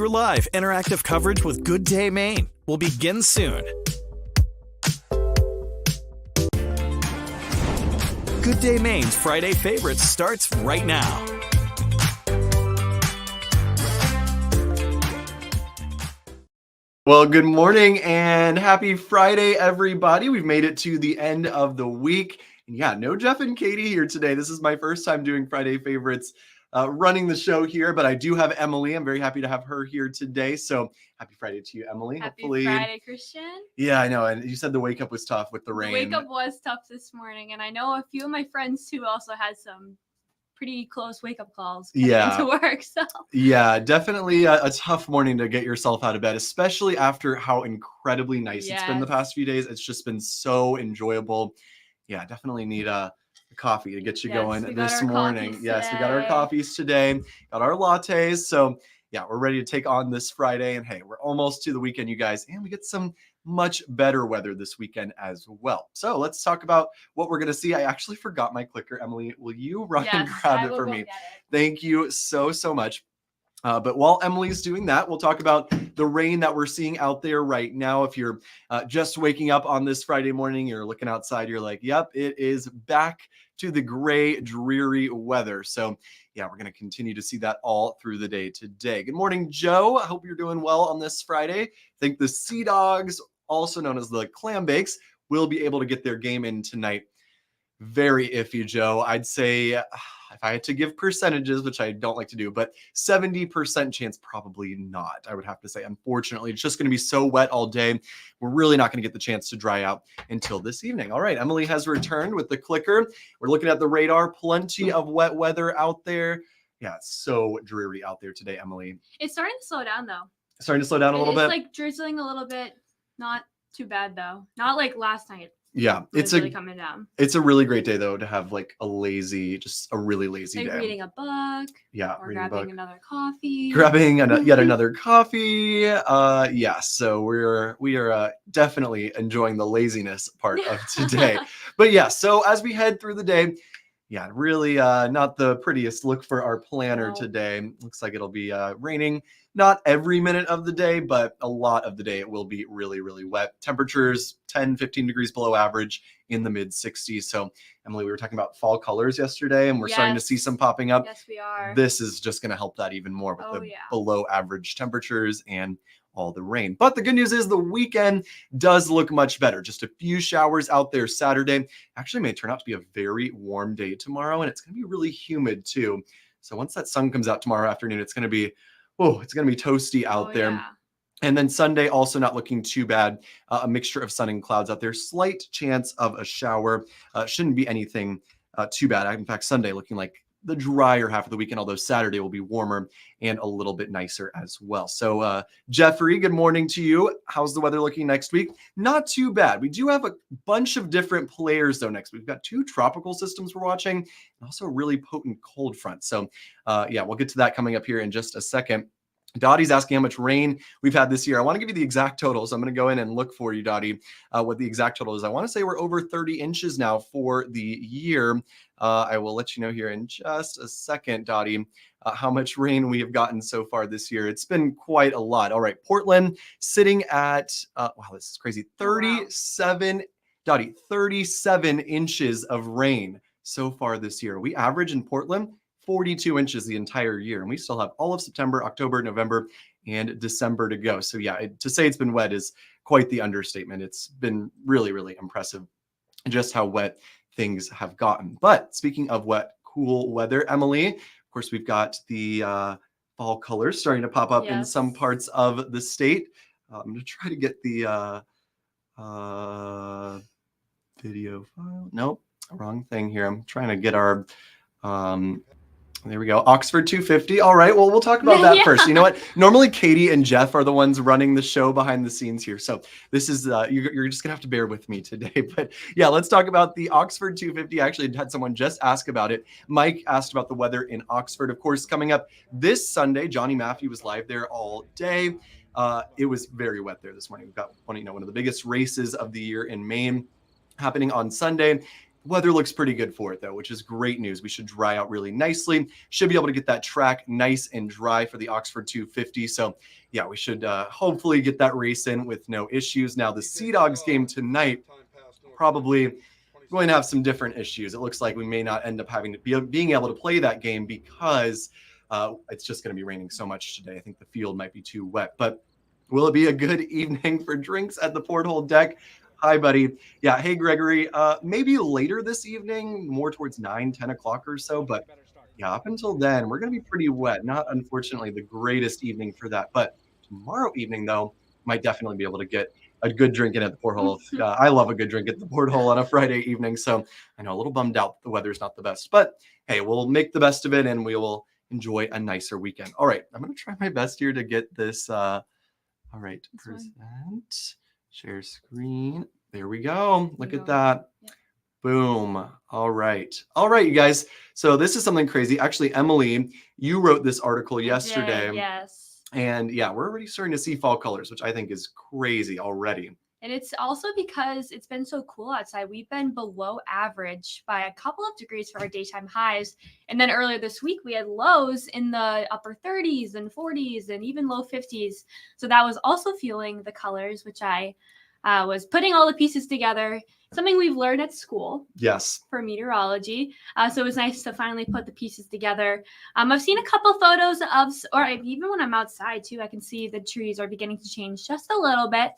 Your live, interactive coverage with Good Day Maine will begin soon. Good Day Maine's Friday Favorites starts right now. Well, good morning and happy Friday, everybody. We've made it to the end of the week. And yeah, no Jeff and Katie here today. This is my first time doing Friday Favorites, running the show here, but I do have Emily. I'm very happy to have her here today. So happy Friday to you, Emily. Happy Friday, Christian. Yeah, I know. And you said the wake up was tough with the rain. The wake up was tough this morning. And I know a few of my friends too also had some pretty close wake up calls to work. So yeah, definitely a tough morning to get yourself out of bed, especially after how incredibly nice it's been the past few days. It's just been so enjoyable. Yeah, definitely need a coffee to get you going this morning. Yes, we got our coffees today, got our lattes. So yeah, we're ready to take on this Friday. And hey, we're almost to the weekend, you guys, and we get some much better weather this weekend as well. So let's talk about what we're going to see. I actually forgot my clicker. Emily, will you run and grab it for me? Thank you so much. But while Emily's doing that, we'll talk about the rain that we're seeing out there right now. If you're just waking up on this Friday morning, you're looking outside, you're like, yep, it is back to the gray, dreary weather. So yeah, we're going to continue to see that all through the day today. Good morning, Joe. I hope you're doing well on this Friday. I think the Sea Dogs, also known as the Clam Bakes, will be able to get their game in tonight. Very iffy, Joe. I'd say if I had to give percentages, which I don't like to do, but 70% chance, probably not. I would have to say, unfortunately, it's just going to be so wet all day. We're really not going to get the chance to dry out until this evening. All right, Emily has returned with the clicker. We're looking at the radar. Plenty of wet weather out there. Yeah, it's so dreary out there today, Emily. It's starting to slow down, though. Starting to slow down a little bit? It's like drizzling a little bit. Not too bad, though. Not like last night. Yeah, it's really coming down. It's a really great day though to have like a really lazy day. Reading a book. Yeah, or grabbing another coffee. Grabbing yet another coffee. Yeah, so we are definitely enjoying the laziness part of today. But yeah, so as we head through the day, yeah, really not the prettiest look for our planner today. Looks like it'll be raining. Not every minute of the day, but a lot of the day it will be really wet. Temperatures 10, 15 degrees below average in the mid 60s. So Emily, we were talking about fall colors yesterday and we're starting to see some popping up. Yes, we are. This is just going to help that even more with the below average temperatures and all the rain. But the good news is the weekend does look much better. Just a few showers out there Saturday. Actually may turn out to be a very warm day tomorrow, and it's going to be really humid too. So once that sun comes out tomorrow afternoon, it's going to be toasty out there. Yeah. And then Sunday also not looking too bad. A mixture of sun and clouds out there. Slight chance of a shower. Shouldn't be anything too bad. In fact, Sunday looking like the drier half of the weekend, although Saturday will be warmer and a little bit nicer as well. So Jeffrey, good morning to you. How's the weather looking next week? Not too bad. We do have a bunch of different players though next week. We've got 2 tropical systems we're watching and also a really potent cold front. So yeah, we'll get to that coming up here in just a second. Dottie's asking how much rain we've had this year. I want to give you the exact total, so I'm going to go in and look for you, Dottie, what the exact total is. I want to say we're over 30 inches now for the year. I will let you know here in just a second, Dottie, how much rain we have gotten so far this year. It's been quite a lot. All right, Portland sitting at, wow, this is crazy, 37, Dottie, 37 inches of rain so far this year. We average in Portland 42 inches the entire year, and we still have all of September, October, November, and December to go. So yeah, to say it's been wet is quite the understatement. It's been really impressive just how wet things have gotten. But speaking of wet, cool weather, Emily, of course, we've got the fall colors starting to pop up in some parts of the state. I'm going to try to get the video file. Nope, wrong thing here. I'm trying to get our there we go. Oxford 250. All right. Well, we'll talk about that first. You know what? Normally, Katie and Jeff are the ones running the show behind the scenes here. So this is, you're just going to have to bear with me today. But yeah, let's talk about the Oxford 250. I actually had someone just ask about it. Mike asked about the weather in Oxford. Of course, coming up this Sunday, Johnny Matthew was live there all day. It was very wet there this morning. We've got one of the biggest races of the year in Maine happening on Sunday. Weather looks pretty good for it though, which is great news. We should dry out really nicely. Should be able to get that track nice and dry for the Oxford 250. So yeah, we should hopefully get that race in with no issues. Now the Sea Dogs game tonight, probably going to have some different issues. It looks like we may not end up having to being able to play that game because it's just going to be raining so much today. I think the field might be too wet, but will it be a good evening for drinks at the Porthole deck? Hi, buddy. Yeah. Hey, Gregory. Maybe later this evening, more towards 9-10 o'clock or so. But yeah, up until then, we're going to be pretty wet. Not, unfortunately, the greatest evening for that. But tomorrow evening, though, might definitely be able to get a good drink in at the Porthole. I love a good drink at the Porthole on a Friday evening. So I know a little bummed out the weather's not the best. But hey, we'll make the best of it and we will enjoy a nicer weekend. All right. I'm going to try my best here to get this. All right. Present. Share screen. There we go. Look at that. Yep. Boom. All right. All right, you guys. So this is something crazy. Actually, Emily, you wrote this article yesterday. Yes. And yeah, we're already starting to see fall colors, which I think is crazy already. And it's also because it's been so cool outside. We've been below average by a couple of degrees for our daytime highs. And then earlier this week, we had lows in the upper 30s and 40s and even low 50s. So that was also fueling the colors, which I was putting all the pieces together. Something we've learned at school. Yes. For meteorology. So it was nice to finally put the pieces together. I've seen a couple photos of, or even when I'm outside too, I can see the trees are beginning to change just a little bit.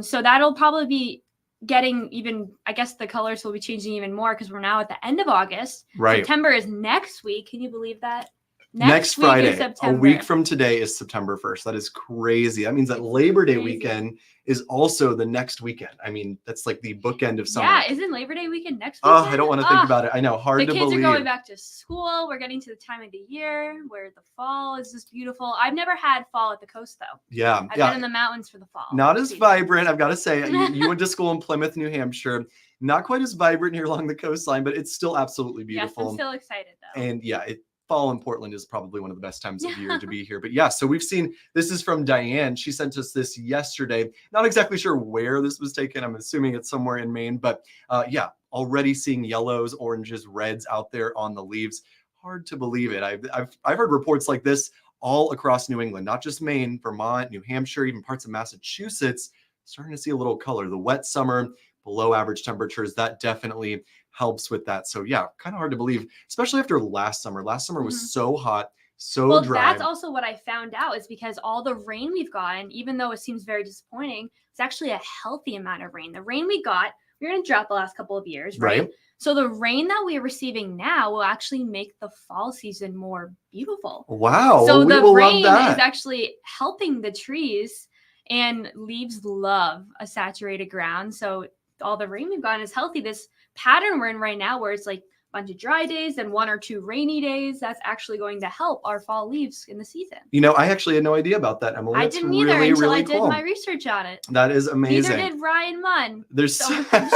So that'll probably be getting even, I guess the colors will be changing even more because we're now at the end of August. Right. September is next week. Can you believe that? Next Friday, a week from today is September 1st. That is crazy. That means that Labor Day weekend is also the next weekend. I mean, that's like the bookend of summer. Yeah, isn't Labor Day weekend next weekend? Oh, I don't want to think about it. I know, hard to believe. The kids are going back to school. We're getting to the time of the year where the fall is just beautiful. I've never had fall at the coast, though. Yeah. I've been in the mountains for the fall. Not as vibrant, I've got to say. You went to school in Plymouth, New Hampshire. Not quite as vibrant here along the coastline, but it's still absolutely beautiful. Yes, I'm still excited, though. And yeah, fall in Portland is probably one of the best times of year to be here. But yeah, so we've seen, this is from Diane. She sent us this yesterday. Not exactly sure where this was taken. I'm assuming it's somewhere in Maine, but yeah, already seeing yellows, oranges, reds out there on the leaves. Hard to believe it. I've heard reports like this all across New England, not just Maine, Vermont, New Hampshire, even parts of Massachusetts, starting to see a little color. The wet summer, below average temperatures, that definitely helps with that. So yeah, kind of hard to believe, especially after last summer. Last summer was so hot, so dry. That's also what I found out is because all the rain we've gotten, even though it seems very disappointing, it's actually a healthy amount of rain. The rain we got, we were in a drought the last couple of years, right? So the rain that we're receiving now will actually make the fall season more beautiful. Wow. So the rain is actually helping the trees, and leaves love a saturated ground. So all the rain we've gotten is healthy. This pattern we're in right now where it's like a bunch of dry days and 1 or 2 rainy days, that's actually going to help our fall leaves in the season. You know, I actually had no idea about that, Emily. I didn't either until I did my research on it. That is amazing. Neither did Ryan Munn. So I'm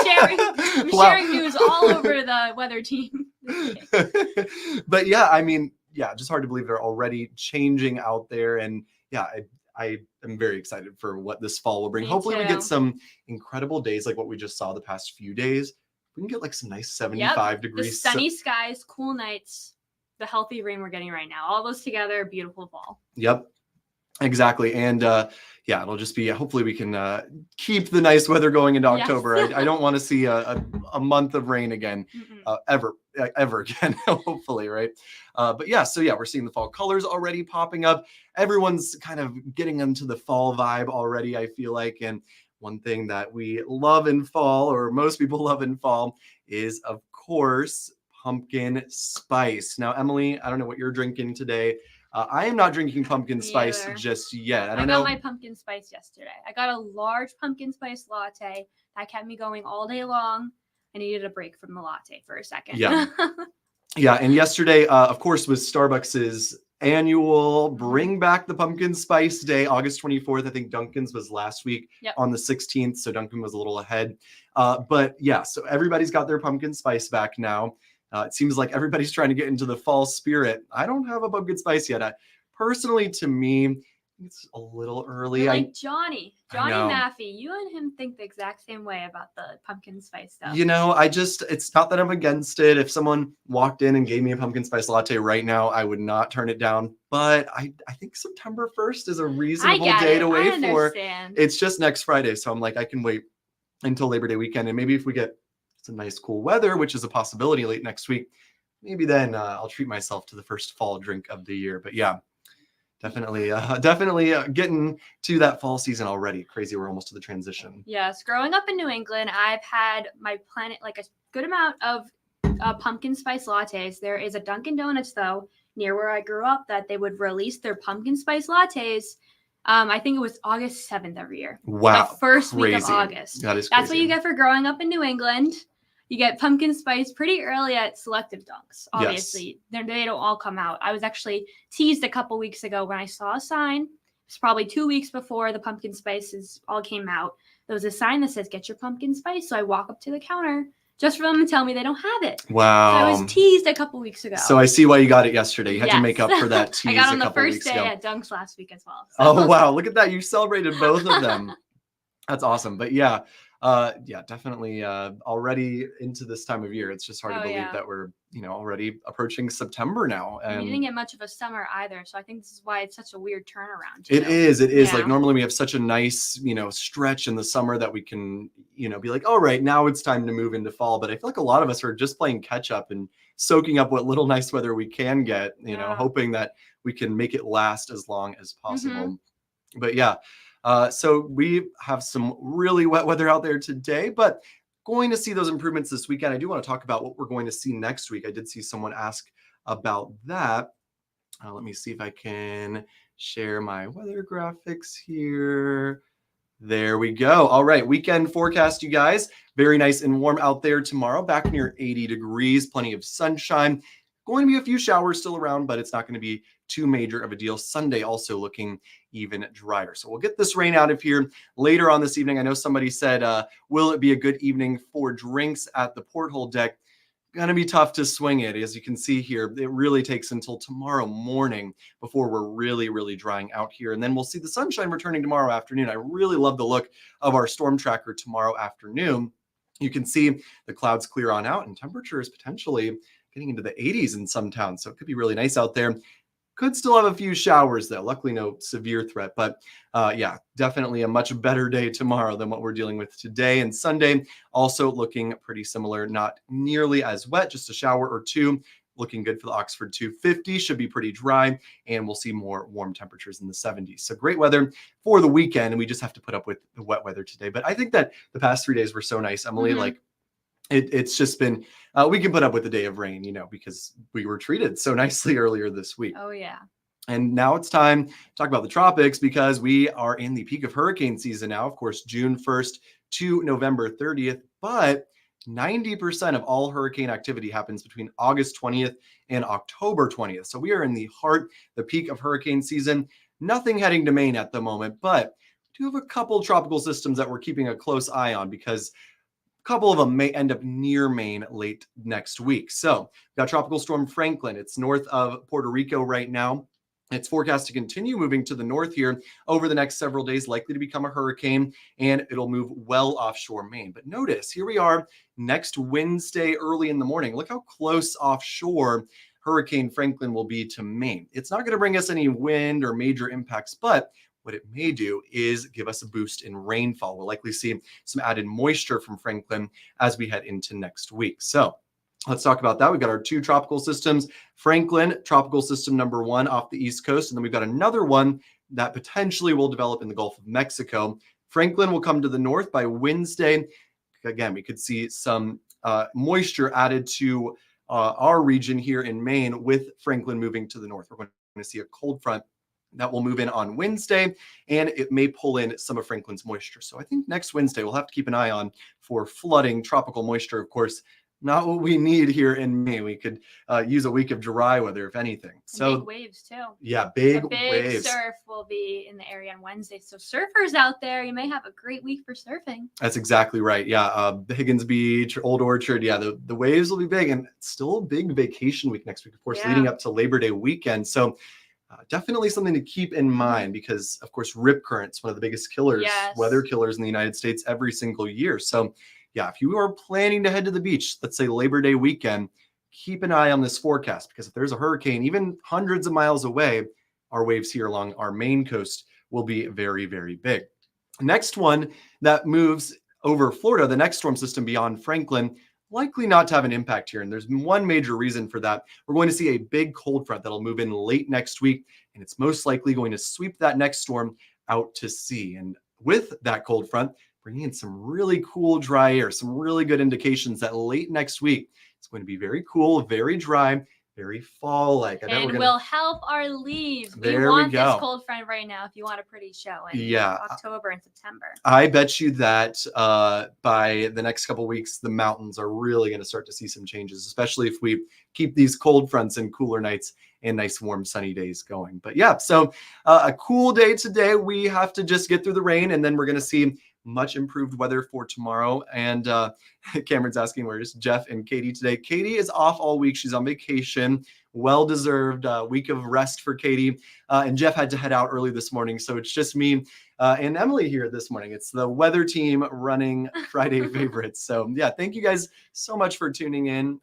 sharing news all over the weather team. But yeah, I mean, yeah, just hard to believe they're already changing out there. And yeah, I am very excited for what this fall will bring. Hopefully we get some incredible days like what we just saw the past few days. We can get like some nice 75 degrees. The sunny skies, cool nights, the healthy rain we're getting right now. All those together, beautiful fall. Yep, exactly. And yeah, it'll just be, hopefully we can keep the nice weather going into October. I don't want to see a month of rain again, ever again, hopefully, right? But yeah, so yeah, we're seeing the fall colors already popping up. Everyone's kind of getting into the fall vibe already, I feel like. And one thing that we love in fall, or most people love in fall, is, of course, pumpkin spice. Now, Emily, I don't know what you're drinking today. I am not drinking pumpkin spice just yet. I got my pumpkin spice yesterday. I got a large pumpkin spice latte. That kept me going all day long. I needed a break from the latte for a second. Yeah. Yeah. And yesterday, of course, was Starbucks's annual Bring Back the Pumpkin Spice Day, August 24th. I think Dunkin's was last week on the 16th. So Dunkin was a little ahead. But yeah, so everybody's got their pumpkin spice back now. It seems like everybody's trying to get into the fall spirit. I don't have a pumpkin spice yet. Personally, to me, it's a little early. You're like Johnny I know. Maffey. You and him think the exact same way about the pumpkin spice stuff. It's not that I'm against it. If someone walked in and gave me a pumpkin spice latte right now, I would not turn it down. But I think September 1st is a reasonable day to wait for. It's just next Friday. So I'm like, I can wait until Labor Day weekend. And maybe if we get some nice cool weather, which is a possibility late next week, maybe then I'll treat myself to the first fall drink of the year. But yeah, definitely getting to that fall season already. Crazy, we're almost to the transition. Yes, growing up in New England, I've had my planet like a good amount of pumpkin spice lattes. There is a Dunkin' Donuts though near where I grew up that they would release their pumpkin spice lattes. I think it was August 7th every year. Wow, the first week of August. That's what you get for growing up in New England. You get pumpkin spice pretty early at selective dunks. Obviously, they don't all come out. I was actually teased a couple weeks ago when I saw a sign. It's probably 2 weeks before the pumpkin spices all came out. There was a sign that says, "Get your pumpkin spice." So I walk up to the counter just for them to tell me they don't have it. Wow. So I was teased a couple weeks ago. So I see why you got it yesterday. You had to make up for that tease. I got on the first day at Dunks last week as well. So. Oh, wow. Look at that. You celebrated both of them. That's awesome. But yeah, definitely already into this time of year. It's just hard to believe that we're, already approaching September now. And we didn't get much of a summer either. So I think this is why it's such a weird turnaround. It is. Like normally we have such a nice, stretch in the summer that we can, be like, all right, now it's time to move into fall. But I feel like a lot of us are just playing catch up and soaking up what little nice weather we can get, hoping that we can make it last as long as possible. But yeah. So we have some really wet weather out there today, but going to see those improvements this weekend. I do want to talk about what we're going to see next week. I did see someone ask about that. Let me see if I can share my weather graphics here. There we go. All right. Weekend forecast, you guys. Very nice and warm out there tomorrow. Back near 80 degrees, plenty of sunshine. Going to be a few showers still around, but it's not going to be too major of a deal. Sunday also looking even drier. So we'll get this rain out of here later on this evening. I know somebody said, will it be a good evening for drinks at the porthole deck? Going to be tough to swing it. As you can see here, it really takes until tomorrow morning before we're really, really drying out here. And then we'll see the sunshine returning tomorrow afternoon. I really love the look of our storm tracker tomorrow afternoon. You can see the clouds clear on out and temperatures potentially getting into the 80s in some towns. So it could be really nice out there. Could still have a few showers though. Luckily no severe threat, but yeah, definitely a much better day tomorrow than what we're dealing with today. And Sunday also looking pretty similar, not nearly as wet, just a shower or two. Looking good for the Oxford 250, should be pretty dry, and we'll see more warm temperatures in the 70s. So great weather for the weekend, and we just have to put up with the wet weather today. But I think that the past 3 days were so nice, Emily. Like it's just been, we can put up with the day of rain, because we were treated so nicely earlier this week. Oh, yeah. And now it's time to talk about the tropics because we are in the peak of hurricane season now, of course, June 1st to November 30th. But 90% of all hurricane activity happens between August 20th and October 20th. So we are in the peak of hurricane season. Nothing heading to Maine at the moment, but we do have a couple tropical systems that we're keeping a close eye on because a couple of them may end up near Maine late next week. So we've got Tropical Storm Franklin. It's north of Puerto Rico right now. It's forecast to continue moving to the north here over the next several days, likely to become a hurricane, and it'll move well offshore Maine. But notice, here we are next Wednesday early in the morning. Look how close offshore Hurricane Franklin will be to Maine. It's not going to bring us any wind or major impacts, but what it may do is give us a boost in rainfall. We'll likely see some added moisture from Franklin as we head into next week. So let's talk about that. We've got our two tropical systems, Franklin, tropical system number 1 off the East Coast. And then we've got another one that potentially will develop in the Gulf of Mexico. Franklin will come to the north by Wednesday. Again, we could see some moisture added to our region here in Maine with Franklin moving to the north. We're going to see a cold front that will move in on Wednesday, and it may pull in some of Franklin's moisture. So I think next Wednesday, we'll have to keep an eye on for flooding tropical moisture, of course. Not what we need here in Maine. We could use a week of dry weather, if anything. So big waves too. Yeah, big waves. Surf will be in the area on Wednesday. So surfers out there, you may have a great week for surfing. That's exactly right. Yeah, the Higgins Beach, Old Orchard. Yeah, the waves will be big, and still a big vacation week next week, of course, leading up to Labor Day weekend. So definitely something to keep in mind because, of course, rip currents, one of the biggest killers, Yes. weather killers in the United States every single year. So, yeah, if you are planning to head to the beach, let's say Labor Day weekend, keep an eye on this forecast because if there's a hurricane, even hundreds of miles away, our waves here along our Maine coast will be very, very big. Next one that moves over Florida, the next storm system beyond Franklin, likely not to have an impact here. And there's one major reason for that. We're going to see a big cold front that'll move in late next week, and it's most likely going to sweep that next storm out to sea. And with that cold front, bringing in some really cool dry air, some really good indications that late next week, it's going to be very cool, very dry, very fall-like. I bet And we're will help our leaves. There We we want this go. cold front right now if you want a pretty show in Yeah. October and September. I bet you that by the next couple of weeks, the mountains are really going to start to see some changes, especially if we keep these cold fronts and cooler nights and nice, warm, sunny days going. But yeah, so a cool day today. We have to just get through the rain, and then we're going to see much improved weather for tomorrow. And Cameron's asking, where's Jeff and Katie today? Katie is off all week. She's on vacation. Well-deserved week of rest for Katie. And Jeff had to head out early this morning. So it's just me and Emily here this morning. It's the weather team running Friday favorites. So yeah, thank you guys so much for tuning in.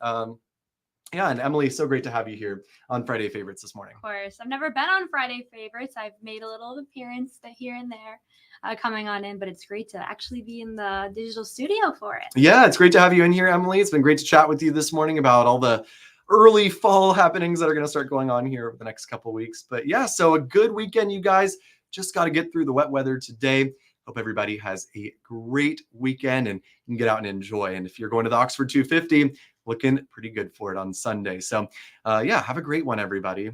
Yeah, and Emily, so great to have you here on Friday Favorites this morning. Of course. I've never been on Friday Favorites. I've made a little appearance here and there coming on in, but it's great to actually be in the digital studio for it. Yeah, it's great to have you in here, Emily. It's been great to chat with you this morning about all the early fall happenings that are going to start going on here over the next couple of weeks. But yeah, so a good weekend, you guys. Just got to get through the wet weather today. Hope everybody has a great weekend and you can get out and enjoy. And if you're going to the Oxford 250, looking pretty good for it on Sunday. So yeah, have a great one, everybody.